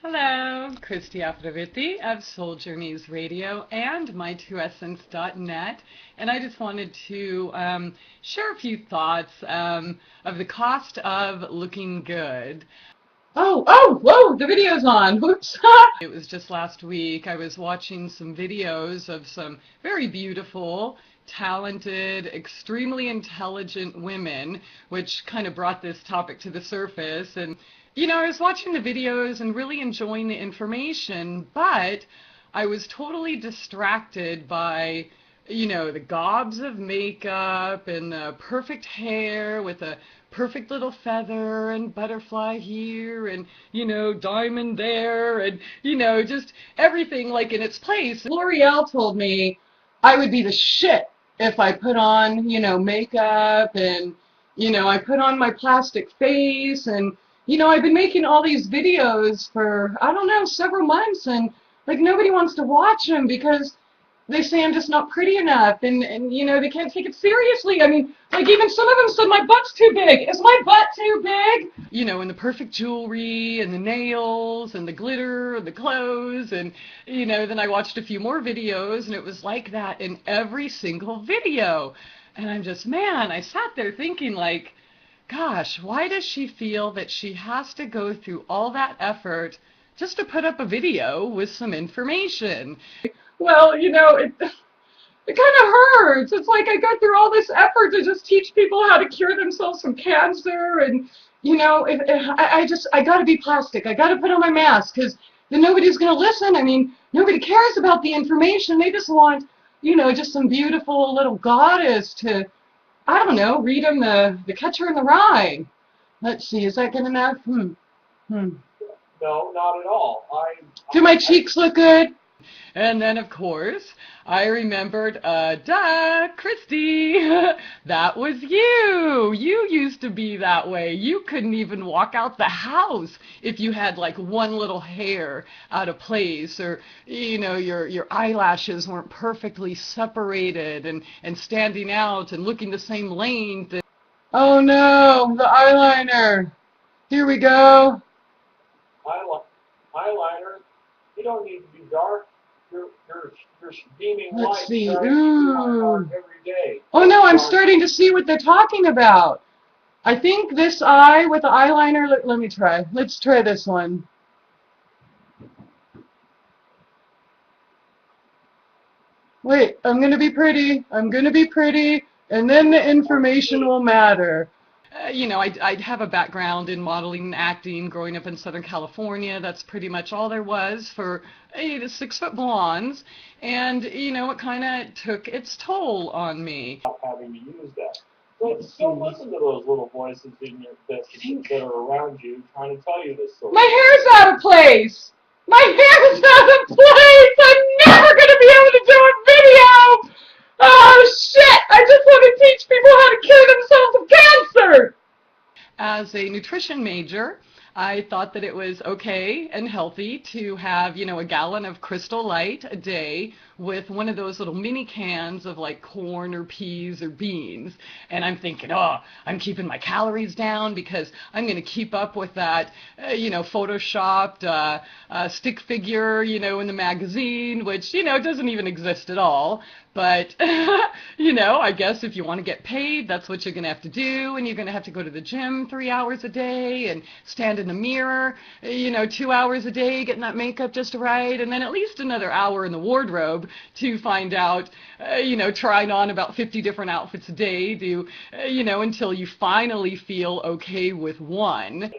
Hello, Christie Aphrodite of Soul Journeys Radio and my2essence.net, and I just wanted to share a few thoughts of the cost of looking good. Whoa, the video's on. Whoops. It was just last week. I was watching some videos of some very beautiful, talented, extremely intelligent women, which kind of brought this topic to the surface. And, I was watching the videos and really enjoying the information, but I was totally distracted by the gobs of makeup and the perfect hair with a perfect little feather and butterfly here and, diamond there and, just everything like in its place. L'Oreal told me I would be the shit if I put on, makeup and, I put on my plastic face and, I've been making all these videos for, I don't know, several months and like nobody wants to watch them because they say I'm just not pretty enough and they can't take it seriously. I mean, like even some of them said my butt's too big. Is my butt too big? And the perfect jewelry and the nails and the glitter and the clothes and, then I watched a few more videos and it was like that in every single video. And I'm just, man, I sat there thinking like, gosh, why does she feel that she has to go through all that effort just to put up a video with some information? Well, it kind of hurts. It's like I go through all this effort to just teach people how to cure themselves from cancer and, I got to be plastic. I got to put on my mask because then nobody's going to listen. I mean, nobody cares about the information. They just want, just some beautiful little goddess to, I don't know, read them the Catcher in the Rye. Let's see, is that good enough? No, not at all. Do my cheeks look good? And then, of course, I remembered, Christie, that was you. You used to be that way. You couldn't even walk out the house if you had like one little hair out of place or, your eyelashes weren't perfectly separated and standing out and looking the same length. Oh no, the eyeliner. Here we go. Eyeliner, you don't need to be dark. You're beaming light. Let's see. Every day. Oh no, I'm starting to see what they're talking about. I think this eye with the eyeliner, let me try. Let's try this one. Wait, I'm going to be pretty. I'm going to be pretty. And then the information will matter. I have a background in modeling and acting growing up in Southern California. That's pretty much all there was for 6-foot blondes. And, it kind of took its toll on me. Having to use that. But don't listen to those little voices in your that are around you trying to tell you this story. My hair's out of place! My hair's out of place! I'm never going to be able to do a video! Oh, shit! I just want to teach people how to cure themselves of cancer! As a nutrition major, I thought that it was okay and healthy to have, a gallon of Crystal Light a day with one of those little mini cans of like corn or peas or beans. And I'm thinking, oh, I'm keeping my calories down because I'm going to keep up with that, photoshopped stick figure, in the magazine, which, doesn't even exist at all. But, I guess if you want to get paid, that's what you're going to have to do. And you're going to have to go to the gym 3 hours a day and stand in the mirror, 2 hours a day, getting that makeup just right. And then at least another hour in the wardrobe to find out, trying on about 50 different outfits a day to, until you finally feel okay with one.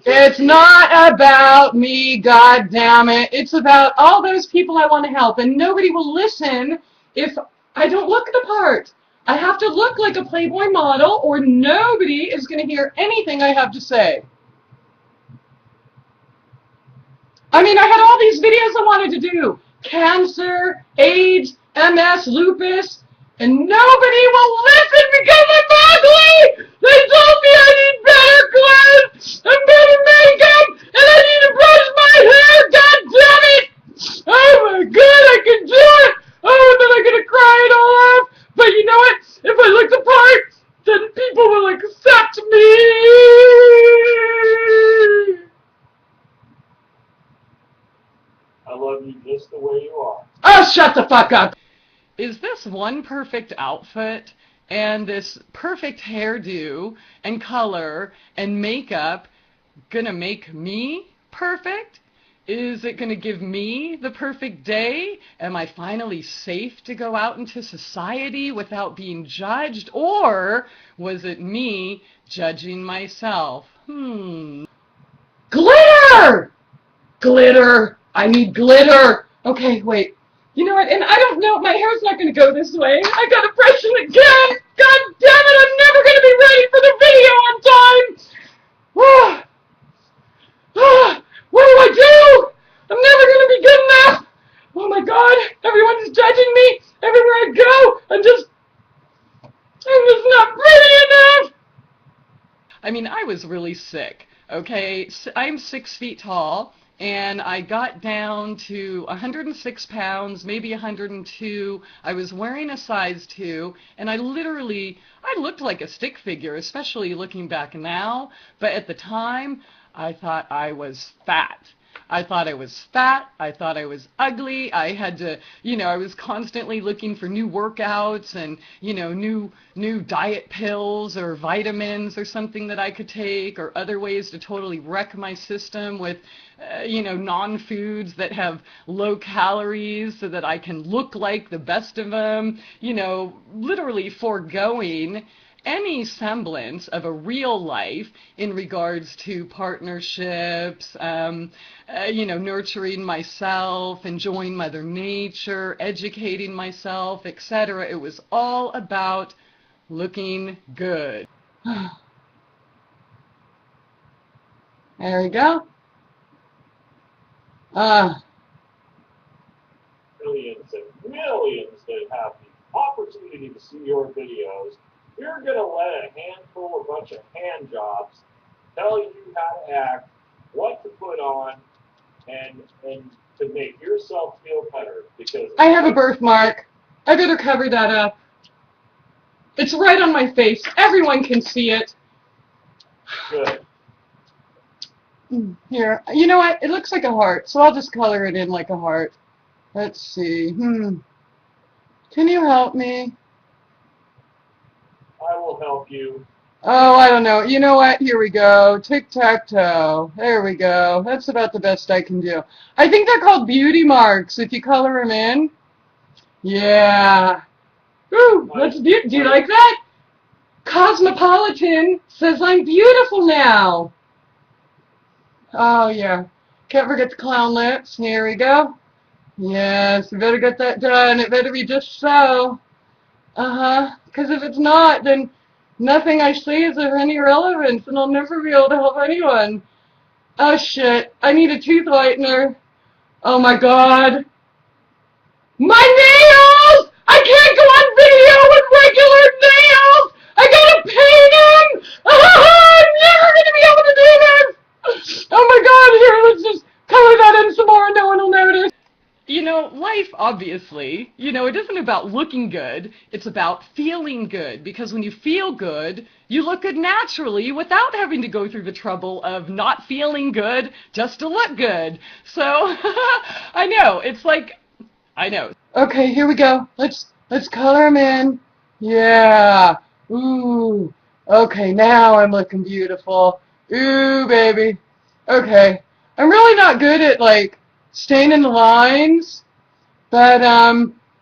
It's not about me, God damn it. It's about all those people I want to help. And nobody will listen if I don't look the part. I have to look like a Playboy model or nobody is going to hear anything I have to say. I mean, I had all these videos I wanted to do. Cancer, AIDS, MS, lupus, and nobody will listen because I'm ugly! They told me I need better clothes and better makeup and I need to brush my hair, god damn it! Oh my god, I can do it! Oh, and then I'm gonna cry it all off. But you know what? If I look the part, then people will accept me. just the way you are. Oh, shut the fuck up! Is this one perfect outfit and this perfect hairdo and color and makeup gonna make me perfect? Is it gonna give me the perfect day? Am I finally safe to go out into society without being judged? Or was it me judging myself? Glitter! Glitter! I need glitter! Okay, wait. You know what? And I don't know. My hair's not going to go this way. I got to brush it again! God damn it! I'm never going to be ready for the video on time! What do I do? I'm never going to be good enough! Oh my God! Everyone's judging me everywhere I go! I'm just not pretty enough! I mean, I was really sick, okay? I'm 6 feet tall, and I got down to 106 pounds, maybe 102. I was wearing a size 2, and I looked like a stick figure, especially looking back now. But at the time, I thought I was fat. I thought I was fat. I thought I was ugly. I had to, I was constantly looking for new workouts and, new diet pills or vitamins or something that I could take, or other ways to totally wreck my system with, non-foods that have low calories so that I can look like the best of them, literally foregoing any semblance of a real life in regards to partnerships, nurturing myself, enjoying Mother Nature, educating myself, etc. It was all about looking good. There we go. Millions and millions that have the opportunity to see your videos. You're going to let a handful, a bunch of hand jobs tell you how to act, what to put on, and to make yourself feel better. Because I have a birthmark. I better cover that up. It's right on my face. Everyone can see it. Good. Here. You know what? It looks like a heart, so I'll just color it in like a heart. Let's see. Can you help me? I will help you. Oh, I don't know. You know what? Here we go. Tic-tac-toe. There we go. That's about the best I can do. I think they're called beauty marks if you color them in. Yeah. Ooh, do you like that? Cosmopolitan says I'm beautiful now. Oh, yeah. Can't forget the clown lips. Here we go. Yes, we better get that done. It better be just so. Because if it's not, then nothing I say is of any relevance, and I'll never be able to help anyone. Oh, shit. I need a tooth whitener. Oh, my God. My nails! I can't go on video with regular nails! I gotta paint them! I'm never gonna be able to do this! Oh, my God. Here, let's just color that in some more and no one will notice. Life, obviously, it isn't about looking good, it's about feeling good, because when you feel good, you look good naturally without having to go through the trouble of not feeling good just to look good. So, I know. Okay, here we go. Let's color them in. Yeah. Ooh. Okay, now I'm looking beautiful. Ooh, baby. Okay. I'm really not good at, staining the lines, but,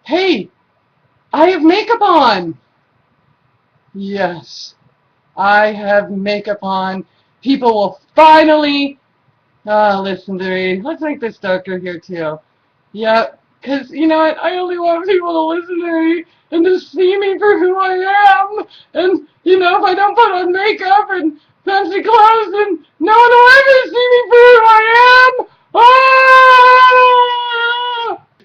hey, I have makeup on. Yes, I have makeup on. People will finally listen to me. Let's make this darker here, too. Yep, because, you know what, I only want people to listen to me and to see me for who I am. And, if I don't put on makeup and fancy clothes, then no one will ever see me for who I am.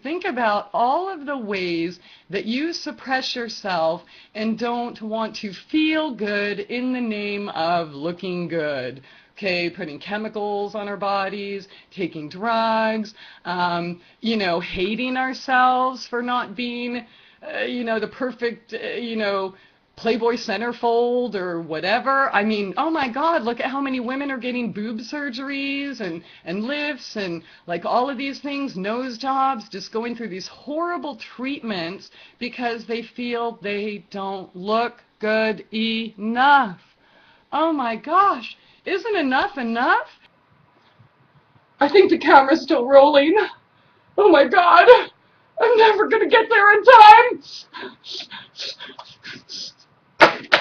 Think about all of the ways that you suppress yourself and don't want to feel good in the name of looking good. Okay, putting chemicals on our bodies, taking drugs, hating ourselves for not being, the perfect, Playboy centerfold or whatever. I mean, oh my God, look at how many women are getting boob surgeries and lifts and like all of these things, nose jobs, just going through these horrible treatments because they feel they don't look good enough. Oh my gosh, isn't enough enough? I think the camera's still rolling. Oh my God, I'm never gonna get there in time.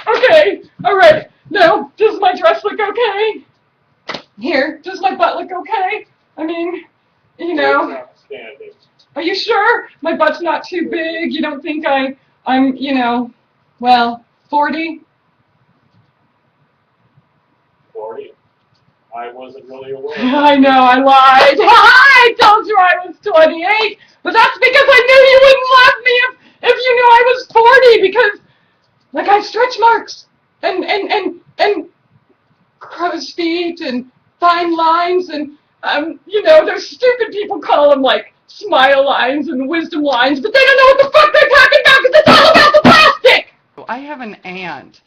Okay, all right. Now, does my dress look okay? Here, does my butt look okay? I mean, you know. Outstanding. Are you sure? My butt's not too big. You don't think I'm, you know, well, 40? 40. I wasn't really aware. I know, I lied. I told you I was 28, but that's because I knew you wouldn't love me if you knew I was 40, because like I have stretch marks and crow's feet and fine lines and you know, there's stupid people call them like smile lines and wisdom lines, but they don't know what the fuck they're talking about because it's all about the plastic. I have an aunt.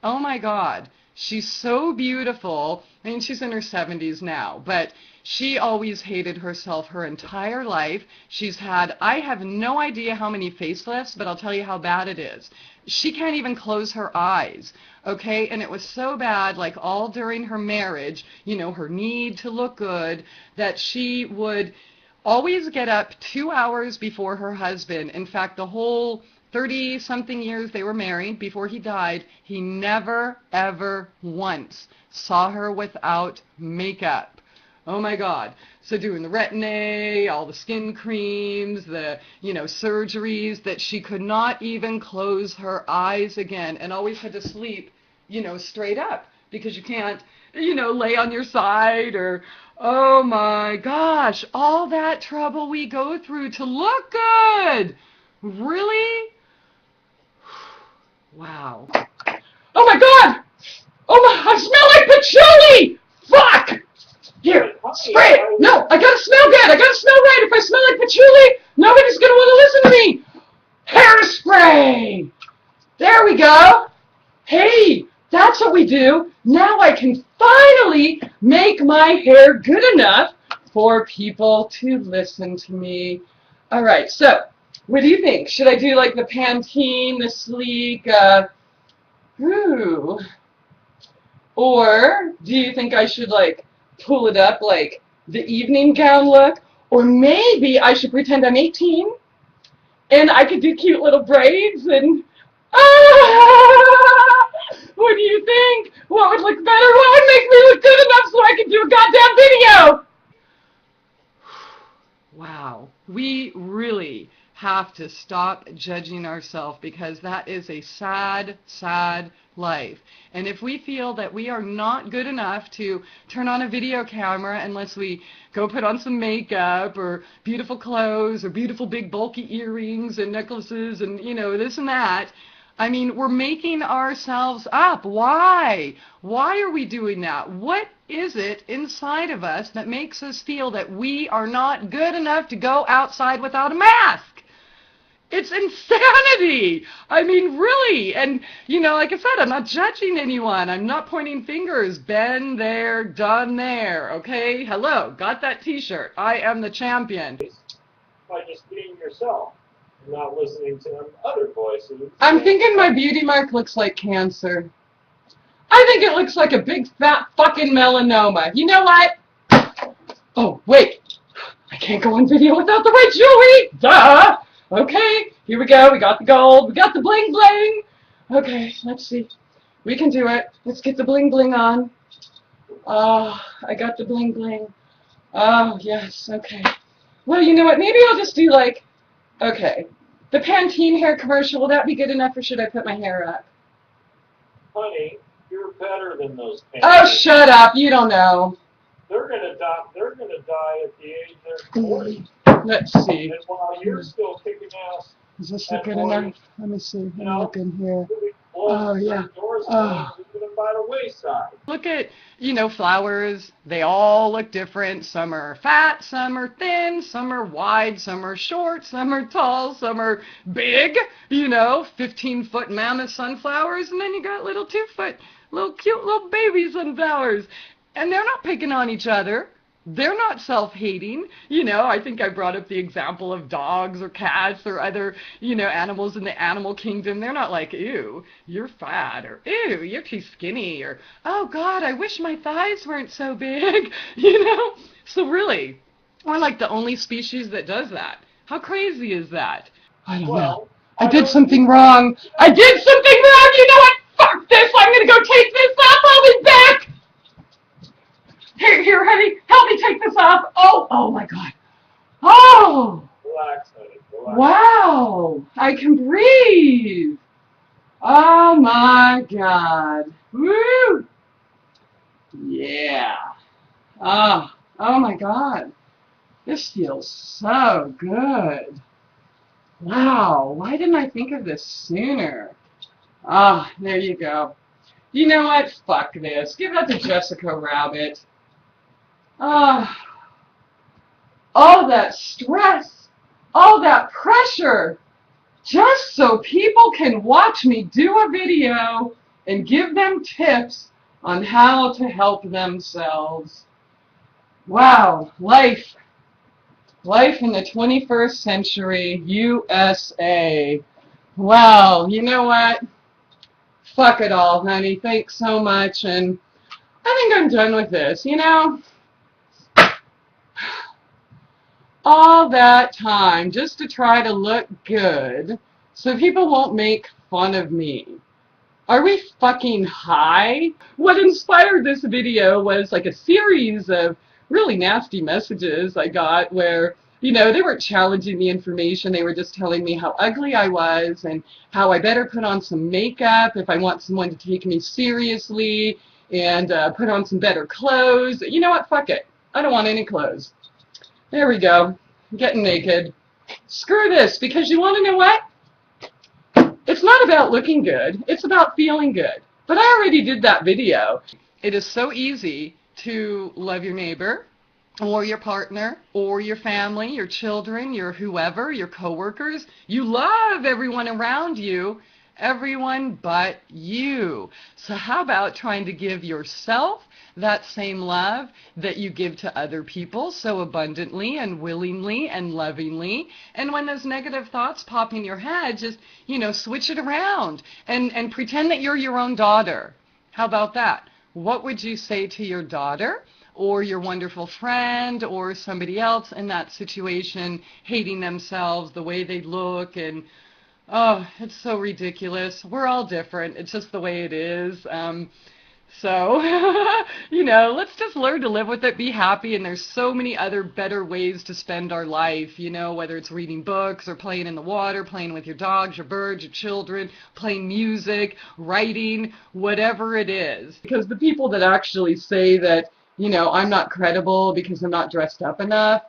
Oh my God. She's so beautiful. I mean, she's in her 70s now, but she always hated herself her entire life. She's had, I have no idea how many facelifts, but I'll tell you how bad it is. She can't even close her eyes, okay? And it was so bad, like all during her marriage, you know, her need to look good, that she would always get up 2 hours before her husband. In fact, the whole 30-something years they were married before he died, he never, ever once saw her without makeup. Oh my God. So doing the retin-A, all the skin creams, the, you know, surgeries, that she could not even close her eyes again and always had to sleep, you know, straight up because you can't, you know, lay on your side or, oh my gosh, all that trouble we go through to look good. Really? Wow. Oh my God! Oh my, I smell like patchouli! Fuck! Here, spray it! No, I gotta smell good! I gotta smell right! If I smell like patchouli, nobody's gonna want to listen to me! Hairspray! There we go! Hey, that's what we do! Now I can finally make my hair good enough for people to listen to me. Alright, so, what do you think? Should I do like the Pantene, the sleek, or do you think I should like pull it up like the evening gown look? Or maybe I should pretend I'm 18 and I could do cute little braids and what do you think? What would look better? What would make me look good enough so I could do a goddamn video? Wow. We really have to stop judging ourselves because that is a sad, sad life. And if we feel that we are not good enough to turn on a video camera unless we go put on some makeup or beautiful clothes or beautiful big bulky earrings and necklaces and, you know, this and that, I mean, we're making ourselves up. Why? Why are we doing that? What is it inside of us that makes us feel that we are not good enough to go outside without a mask? It's insanity. I mean, really. And, you know, like I said, I'm not judging anyone. I'm not pointing fingers. Been there, done there. Okay? Hello. Got that t-shirt. I am the champion. By just being yourself and not listening to other voices. I'm thinking my beauty mark looks like cancer. I think it looks like a big fat fucking melanoma. You know what? Oh, wait. I can't go on video without the right jewelry. Duh. Okay, here we go. We got the gold. We got the bling bling. Okay, let's see. We can do it. Let's get the bling bling on. Oh, I got the bling bling. Oh, yes. Okay. Well, you know what? Maybe I'll just do like, okay, the Pantene hair commercial. Will that be good enough, or should I put my hair up? Honey, you're better than those Pantene. Oh, shut up. You don't know. They're gonna die. They're gonna die at the age they're 40. Let's see. And while you're still kicking ass, Is this good enough? Let me see. Let me look in here. Oh, yeah. Oh. Even by the wayside. Look at, flowers. They all look different. Some are fat, some are thin, some are wide, some are short, some are tall, some are big, 15-foot mammoth sunflowers, and then you got little 2-foot, little cute little baby sunflowers. And they're not picking on each other. They're not self-hating. I think I brought up the example of dogs or cats or other, animals in the animal kingdom. They're not like, ew, you're fat, or ew, you're too skinny, or, oh God, I wish my thighs weren't so big, So really, we're like the only species that does that. How crazy is that? I don't know. I did something wrong. I did something wrong. You know what? Fuck this. I'm going to go take this off. I'll be back. Here, honey, help me take this off. Oh my God. Oh. Relax, honey. Relax. Wow. I can breathe. Oh my God. Woo. Yeah. Oh my God. This feels so good. Wow. Why didn't I think of this sooner? There you go. You know what? Fuck this. Give that to Jessica Rabbit. All that stress, all that pressure, just so people can watch me do a video and give them tips on how to help themselves. Wow, life in the 21st century, USA. Wow, you know what? Fuck it all, honey. Thanks so much, and I think I'm done with this, all that time just to try to look good so people won't make fun of me. Are we fucking high? What inspired this video was like a series of really nasty messages I got where, they weren't challenging the information. They were just telling me how ugly I was and how I better put on some makeup if I want someone to take me seriously, and put on some better clothes. You know what? Fuck it. I don't want any clothes. There we go. I'm getting naked. Screw this, because you want to know what? It's not about looking good. It's about feeling good. But I already did that video. It is so easy to love your neighbor or your partner or your family, your children, your whoever, your coworkers. You love everyone around you, everyone but you. So how about trying to give yourself that same love that you give to other people so abundantly and willingly and lovingly? And when those negative thoughts pop in your head, just, switch it around and pretend that you're your own daughter. How about that? What would you say to your daughter or your wonderful friend or somebody else in that situation, hating themselves, the way they look, and oh, it's so ridiculous. We're all different. It's just the way it is. So, let's just learn to live with it, be happy, and there's so many other better ways to spend our life, whether it's reading books or playing in the water, playing with your dogs, your birds, your children, playing music, writing, whatever it is. Because the people that actually say that, I'm not credible because I'm not dressed up enough,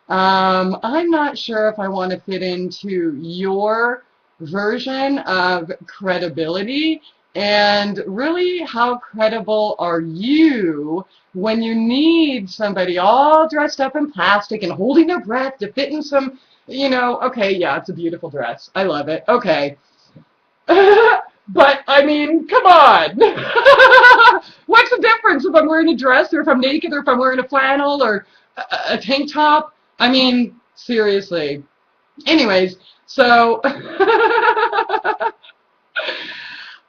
I'm not sure if I want to fit into your version of credibility. And really, how credible are you when you need somebody all dressed up in plastic and holding their breath to fit in some, okay, yeah, it's a beautiful dress. I love it. Okay. But, I mean, come on. What's the difference if I'm wearing a dress or if I'm naked or if I'm wearing a flannel or a tank top? I mean, seriously. Anyways, so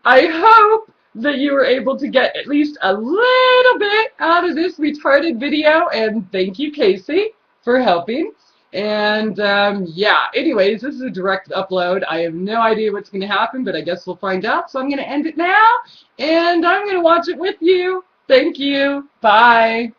I hope that you were able to get at least a little bit out of this retarded video, and thank you, Casey, for helping. And yeah, anyways, this is a direct upload. I have no idea what's going to happen, but I guess we'll find out. So I'm going to end it now, and I'm going to watch it with you. Thank you. Bye.